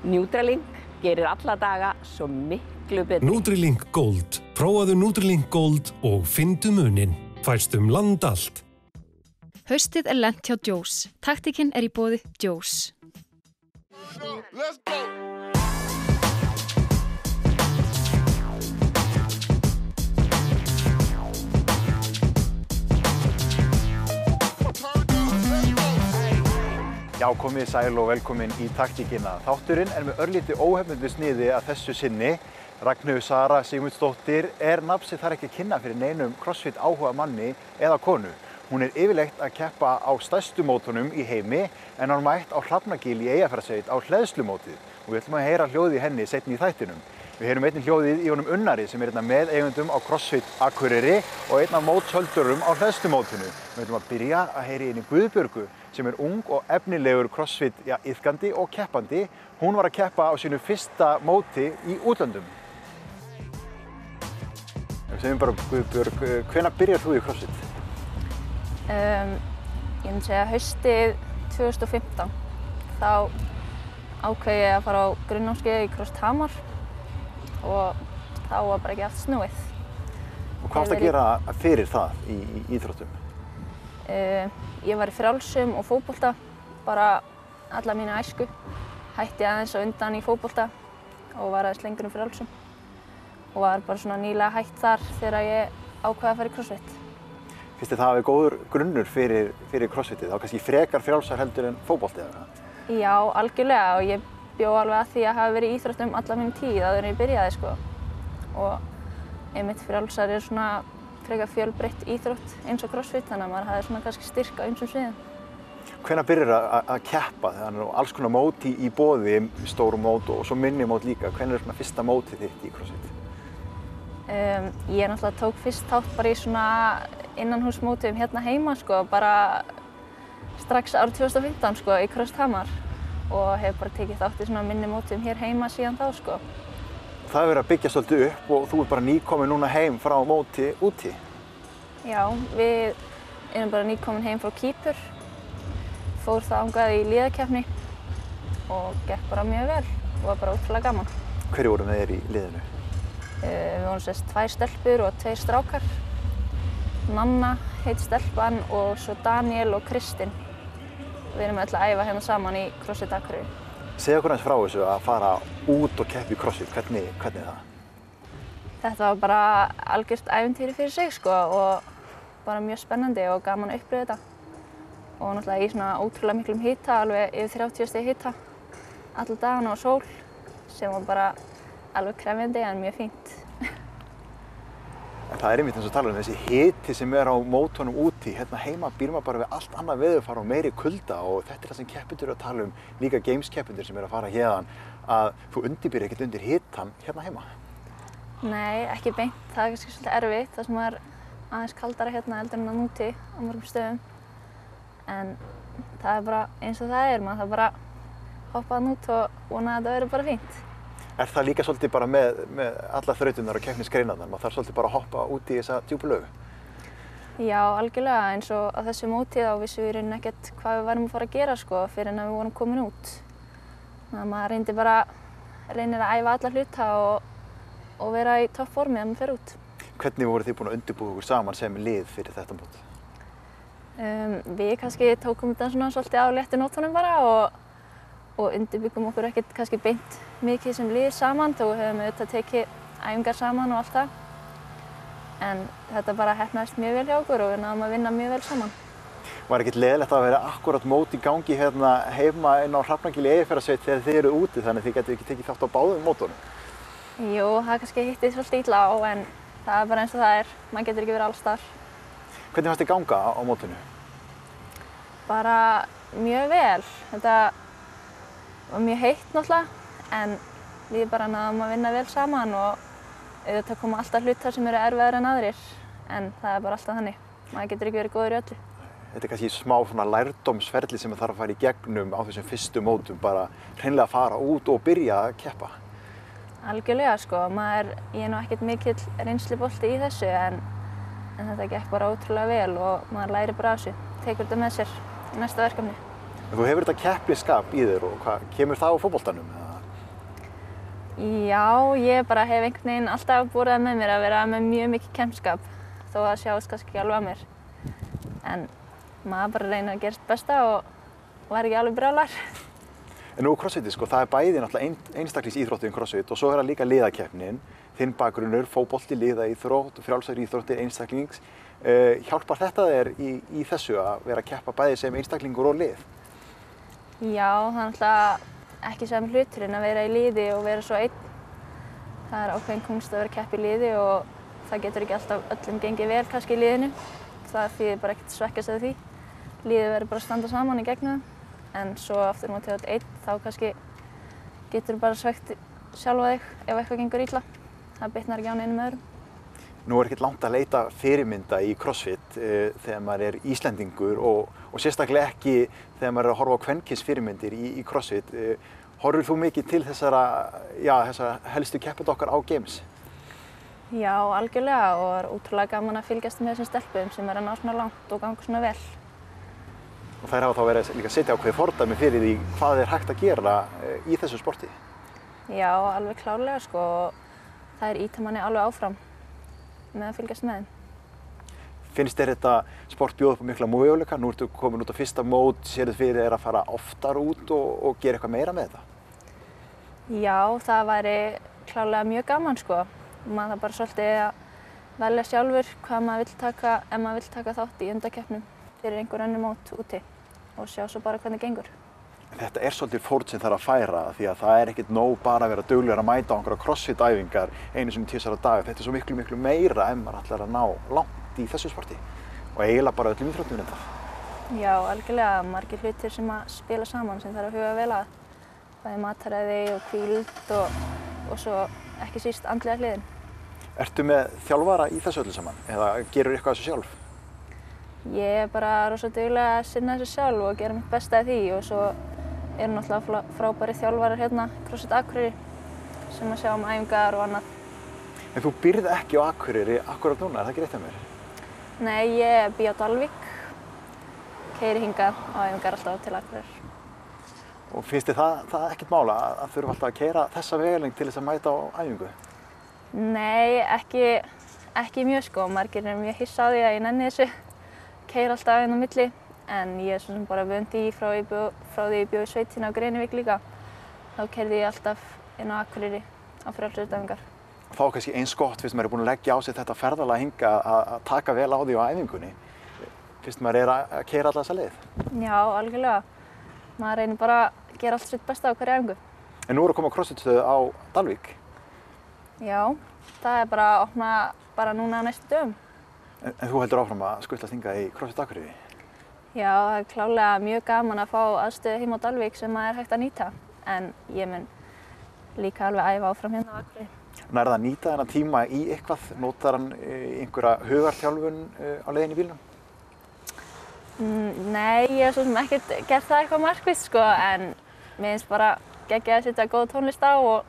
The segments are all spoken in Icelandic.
Nutrilink gerir alla daga svo miklu betri. Nutrilink Gold. Prófaðu Nutrilink Gold og fyndu muninn. Fæst land allt. Haustið lent hjá Joe's. Taktíkin í boði Joe's. Let's go. Já, komið sæl og velkomin í taktíkina. Þátturinn með örlítið óhefnundu sniði að þessu sinni. Ragnheiður Sara Sigmundsdóttir nafn sem þarf ekki að kynna fyrir neinum crossfit áhuga manni eða konu. Hún yfirleitt að keppa á stærstu mótunum í heimi en hún mætt á Hrafnagil í Eyjafjarðarsveit á hleðslumótið. Og við ætlum að heyra hljóðið í henni seinni í þættinum. Við heyrum einnig hljóðið í honum Unnari sem með eigundum á CrossFit Akureyri og einn af mótshöldurum á hleðslumótinu. Við ætlum að byrja að heyra í henni Guðbjörgu sem ung og efnilegur CrossFit iðkandi og keppandi. Hún var að keppa á sínu fyrsta móti í útlöndum. Segjum bara Guðbjörg, hvenær byrjar þú í CrossFit? Ég myndi segja haustið 2015. Þá ákveð ég að fara á grunnnámskeið í CrossFit Hamar og þá var bara ekki allt snúið. Og hvað varstu að gera fyrir það í íþróttum? Ég var í frjálsum og fótbolta bara alla mína æsku. Hætti aðeins á undan í fótbolta og var aðeins lengur frjálsum. Og var bara svona nýlega hætt þar þegar ég ákveði að fara í CrossFit. Finnst þið það hafi góður grunnur fyrir CrossFitið? Þá kannski frekar frjálsar heldur en fótbolti eða hvað? Já, algjörlega og ég bjó alveg að því að hafa verið í íþróttum alla mín tíð áður en ég byrjaði sko. Og einmitt frjálsar svona frekar fjölbreytt íþrótt eins og CrossFit þannig að maður hafði svona kannski styrk á ýmsum sviðum. Hvenær byrjar að keppa? Þannig að alls konar mót í boði, stóru mót og svo minni mót líka. Hvenær svona fyrsta mótið þitt í CrossFit? Ég náttúrulega tók fyrst þátt bara í svona innanhúsmótum hérna heima sko, bara strax árið 2015 sko í CrossFit Hamar og hef bara tekið þátt í svona minni mótum hér heima síðan þá sko. Það hefur verið að byggja svolítið upp og þú bara nýkomin núna heim frá móti úti? Já, við bara nýkomin heim frá Kýpur, fór þangað í liðakeppni og gekk bara mjög vel og var bara ótrúlega gaman. Hverju voru með þér í liðinu? Við vorum sérst 2 stelpur og 2 strákar. Nanna heit stelpan og svo Daniel og Kristinn. Við erum öll að æfa hérna saman í CrossFit Akureyri. Segðu okkur aðeins frá þessu að fara út og keppa í CrossFit. Hvernig það? Þetta var bara algjört ævintýri fyrir sig sko og bara mjög spennandi og gaman að upplifa þetta. Og náttúrulega í svona ótrúlega miklum hita, alveg yfir 30 stiga hita, alla dagana og sól, sem var bara alveg krefjandi en mjög fínt. En það einmitt eins og tala þessi hiti sem á mótunum úti. Hérna heima býr maður bara við allt annað veðurfar og meiri kulda og þetta það sem keppendur að tala líka games-keppendur sem að fara héðan, að þú undirbýr ekkert undir hitan hérna heima. Nei, ekki beint. Það kannski svolítið erfitt, það sem er aðeins kaldara hérna heldur en úti á mörgum stöðum. En það bara eins og það maður þarf bara að hoppa út og vona að þetta verður bara fínt. Það líka svolítið bara með alla þrautirnar og keppnisgreinarnar? Maður þarf svolítið bara að hoppa út í þessa djúpu laugu? Já, algjörlega. Eins og á þessu móti þá vissum við í rauninni ekkert hvað við værum að fara að gera sko, fyrir en við vorum komin út. Þannig að maður reynir að æfa alla hluta og vera í toppformi þegar maður fer út. Hvernig voruð þið búin að undirbúa ykkur saman sem lið fyrir þetta mót? Við kannski tókum þetta svona svolítið á léttu nótunum bara og undirbyggum okkur ekkert kannski beint mikið sem lið saman, þó höfum við auðvitað tekið æfingar saman og allt það. En þetta bara heppnaðist mjög vel hjá okkur og við náðum að vinna mjög vel saman. Var ekkert leiðilegt að vera akkúrat mót í gangi hérna heima inn á Hrafnagil í Eyjafjarðarsveit þegar þið eruð úti þannig að þið getur ekki tekið þátt á báðum mótunum? Jú, það kannski hitti svolítið illa á en það bara eins og það maður getur ekki verið alls staðar. Hvernig fannst þið ganga á mótinu? Bara mjög vel. Þetta var mjög heitt náttúrulega en við bara náðum að vinna vel saman og auðvitað koma alltaf hlutar sem eru erfiðari en aðrir en það bara alltaf þannig. Maður getur ekki verið góður í öllu. Þetta kannski smá lærdómsferli sem þarf að fara í gegnum á þessum fyrstu mótum, bara hreinlega að fara út og byrja að keppa. Algjörlega sko, ég nú ekkert mikill reynslubolti í þessu en þetta gekk bara ótrúlega vel og maður lærir bara af þessu, tekur þetta með sér í næsta verkefni. Þú hefur þetta keppnisskap í þér og hvað kemur það á fótboltanum? Já, ég bara hef einhvern veginn alltaf borðað með mér að vera með mjög mikið kempskap þó að sjást kannski ekki alveg að mér. En maður bara reynir að gera sitt besta og var ekki alveg brjálar. En nú crossfitið, sko, það bæði náttúrulega einstaklingsíþróttin crossfit og svo það líka liðakeppnin. Þinn bakgrunnur, fótbolti, liðaíþrótt, frjálsar íþróttir, einstaklings. Hjálpar þetta þér í þessu að vera að keppa bæði sem einstaklingur og lið? Já, það er náttúrulega ekki sem hluturinn að vera í liði og vera svo einn. Það er ákveðin kunst að vera að keppa í liði og það getur ekki alltaf öllum gengið vel kannski í liðinu. Það þýðir bara ekkert svekkjast af því. Liðið verður bara að standa saman í gegnum það. En svo aftur á móti einn þá kannski getur bara svekkt sjálfa þig ef eitthvað gengur illa. Það bitnar ekki á neinum öðrum. Nú er ekkert langt að leita fyrirmynda í crossfit þegar maður er Íslendingur og sérstaklega ekki þegar maður er að horfa á kvenkyns fyrirmyndir í crossfit. Horfir þú mikið til þessara helstu keppenda okkar á Games? Já, algjörlega og er ótrúlega gaman að fylgjast með þessum stelpum sem er að ná svona langt og ganga svona vel. Og þær hafa þá verið líka að setja ákveðið fordæmi fyrir því hvað er hægt að gera í þessu sporti? Já, alveg klárlega sko. Það er ýta manni alveg áfram með að fylgjast með þeim. Finnst þér þetta sport bjóða upp á mikla möguleika? Nú ertu komin út á fyrsta mót, sérðu fyrir þér að fara oftar út og gera eitthvað meira með þetta? Já, það væri klárlega mjög gaman sko. Maður þarf bara svolítið að velja sjálfur hvað maður vill taka, ef maður vill taka þátt í undankeppnum fyrir einhver önnur mót úti og sjá svo bara hvernig gengur. Þetta er svolítið fórn sem þarf að færa því að það er ekkert nóg bara að vera duglegur að mæta á einhverja crossfit-æfingar einu sinni tvisvar á dag. Þetta er svo miklu meira ef maður ætlar að ná langt í þessu sporti og eiginlega bara öllum íþróttum þetta. Já, algjörlega margir hlutir sem að spila saman sem þarf að huga vel að. Það er mataræði og hvíld og svo ekki síst andlega hliðin. Ertu með þjálfara í þessu öllu saman eða gerur eitthvað þessu sjálf? Ég er bara rosa dugleg að sinna þessu sjálf og gera mitt besta í því og svo eru náttúrulega frábæri þjálfarar hérna, CrossFit Akureyri, sem að sjá æfingar og annað. En þú býrð ekki á Akureyri akkurat núna, er það ekki rétt hjá mér? Nei, ég bý á Dalvík, keyri hingað á æfingar alltaf til Akureyri. Og finnst þér það ekkert mála að þurfa alltaf að keyra þessa vegalengd til þess að mæta á æfingu? Nei, ekki mjög sko. Margir eru mjög hissa á því að ég nenni þessu, keyri alltaf inn á milli. En ég er svona bara vönd í frá því ég bjó í sveitinni á Grenivík líka. Þá keyrði ég alltaf inn á Akureyri á frjálsræðisæfingar. Þá er kannski eins gott fyrst maður er búinn að leggja á sig þetta ferðalag hingað að taka vel á því á æfingunni. Fyrst maður er að keyra alla þessa leið. Já, algjörlega. Maður reynir bara að gera allt sitt besta á hverju æfingu. En nú er að koma crossfit-stöð á Dalvík. Já, það er bara að opna bara núna á næstu dögum. En þú heldur áfram að skutlast hingað í CrossFit Akureyri? Já, það er klárlega mjög gaman að fá aðstöðu heima á Dalvík sem er hægt að nýta. En ég mun líka alveg æfa áfram hérna á Akureyri. Nærðu að nýta þennan tíma í eitthvað? Notar hann einhverja hugarþjálfun á leiðinni í bílnum? Nei, ég hef svo sem ekkert gert það eitthvað markvisst sko, en mér finnst bara geggjað að setja góða tónlist á og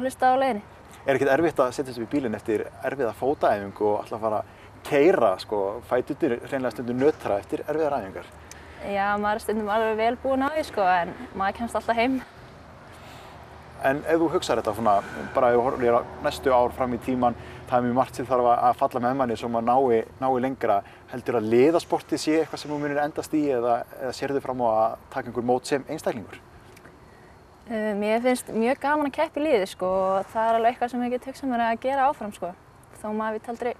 hlusta á leiðinni. Er ekkert erfitt að setja sig í bílinn eftir erfiða fótaæfingu og alltaf fara að keyra, sko, fæturnir hreinlega stundum nötra eftir erfiðar æfingar? Já, maður er stundum alveg vel búinn á því sko, en maður kemst alltaf heim. En ef þú hugsar þetta svona, bara ef þú horfir á næstu ár fram í tíman, það er mjög margt sem þarf að falla með manni svo maður nái lengra. Heldur að liðasportið sé eitthvað sem þú munir endast í eða sérðu fram á að taka einhver mót sem einstaklingur? Mér finnst mjög gaman að keppa í liði sko, og það er alveg eitthvað sem ég get hugsað mér að gera áfram sko, þó maður veit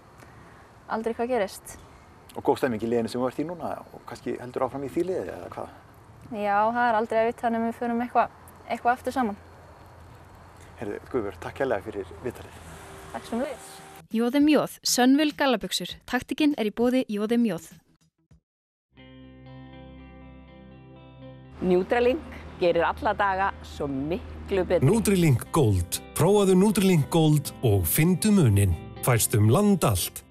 aldrei hvað gerist. Og góð stemming í liðinu sem þú ert í núna og kannski heldur áfram í því liði eða hvað? Já, það er aldrei að vita þannig að við förum eitthvað aftur saman. Heyrðu, Guðbjörg, takk kærlega fyrir viðtalið. Takk sömuleiðis. Jóðum Jóð, Sönvil gallabuxur. Taktikinn er í boði Jóðum Jóð. Nutrilink gerir alla daga svo miklu betri. Nutrilink Gold. Prófaðu Nutrilink Gold og fyndu muninn. Fæst land allt.